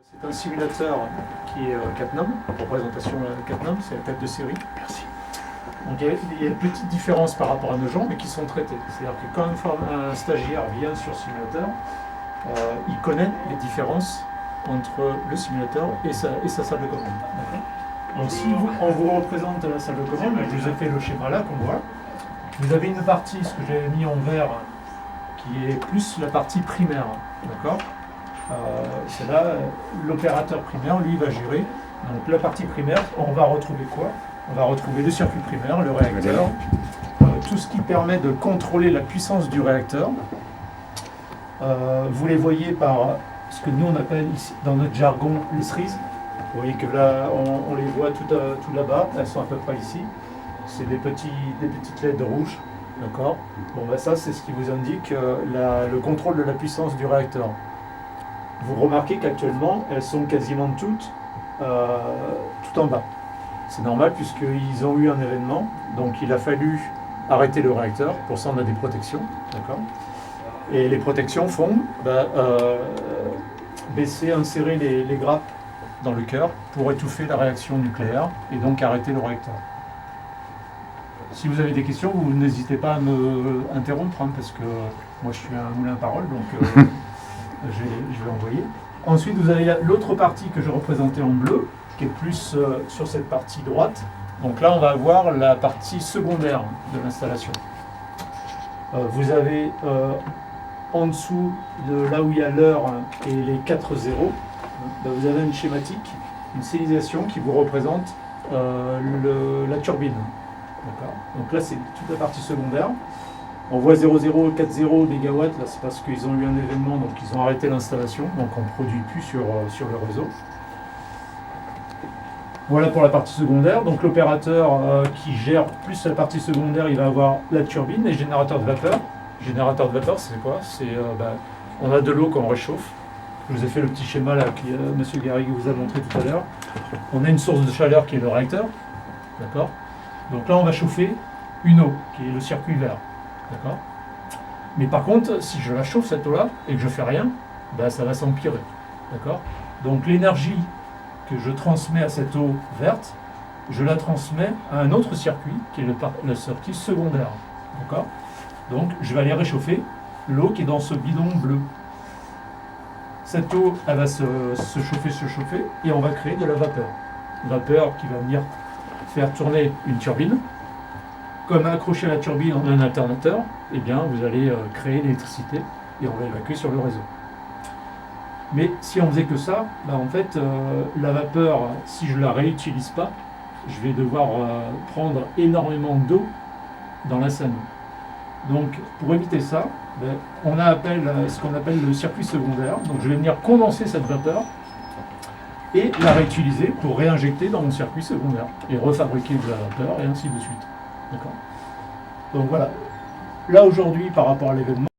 C'est un simulateur qui est CatNum, représentation CatNum, c'est la tête de série. Merci. Donc il y a une petite différence par rapport à nos gens, mais qui sont traitées. C'est-à-dire que quand un stagiaire vient sur simulateur, il connaît les différences entre le simulateur et sa salle de commande. Donc si on vous représente la salle de commande, je vous ai fait le schéma là qu'on voit. Vous avez une partie, ce que j'avais mis en vert, qui est plus la partie primaire. D'accord ? C'est là, l'opérateur primaire, lui, va gérer. Donc la partie primaire, on va retrouver quoi? On va retrouver le circuit primaire, le réacteur, tout ce qui permet de contrôler la puissance du réacteur. Vous les voyez par ce que nous on appelle ici, dans notre jargon les cerises. Vous voyez que là, on les voit tout là-bas, elles sont à peu près ici. C'est des petites LED rouges. D'accord. Bon, ben ça, c'est ce qui vous indique le contrôle de la puissance du réacteur. Vous remarquez qu'actuellement, elles sont quasiment toutes tout en bas. C'est normal puisqu'ils ont eu un événement, donc il a fallu arrêter le réacteur. Pour ça, on a des protections. D'accord. Et les protections font baisser, insérer les grappes dans le cœur pour étouffer la réaction nucléaire et donc arrêter le réacteur. Si vous avez des questions, vous n'hésitez pas à me interrompre, hein, parce que moi je suis un moulin à parole, donc je vais envoyer. Ensuite, vous avez l'autre partie que je représentais en bleu, qui est plus sur cette partie droite. Donc là, on va avoir la partie secondaire de l'installation. Vous avez en dessous de là où il y a l'heure et les 4 zéros, vous avez une schématique, une signalisation qui vous représente la turbine. Donc là, c'est toute la partie secondaire. On voit 0040 MW, là c'est parce qu'ils ont eu un événement, donc ils ont arrêté l'installation, donc on ne produit plus sur le réseau. Voilà pour la partie secondaire. Donc l'opérateur qui gère plus la partie secondaire, il va avoir la turbine et le générateur de vapeur. Générateur de vapeur, c'est quoi? On a de l'eau qu'on réchauffe. Je vous ai fait le petit schéma là que M. Garrigue vous a montré tout à l'heure. On a une source de chaleur qui est le réacteur. D'accord. Donc là, on va chauffer une eau, qui est le circuit vert. D'accord. Mais par contre, si je la chauffe cette eau-là et que je fais rien, ça va s'empirer. D'accord. Donc l'énergie que je transmets à cette eau verte, je la transmets à un autre circuit, qui est le circuit secondaire. D'accord. Donc je vais aller réchauffer l'eau qui est dans ce bidon bleu. Cette eau, elle va se chauffer, et on va créer de la vapeur. Vapeur qui va venir faire tourner une turbine. Comme accrocher la turbine en un alternateur, eh bien vous allez créer l'électricité et on va évacuer sur le réseau. Mais si on faisait que ça, en fait, la vapeur, si je ne la réutilise pas, je vais devoir prendre énormément d'eau dans la Seine. Donc pour éviter ça, on a ce qu'on appelle le circuit secondaire. Donc je vais venir condenser cette vapeur et la réutiliser pour réinjecter dans mon circuit secondaire et refabriquer de la vapeur et ainsi de suite. D'accord. Donc voilà. Là aujourd'hui, par rapport à l'événement,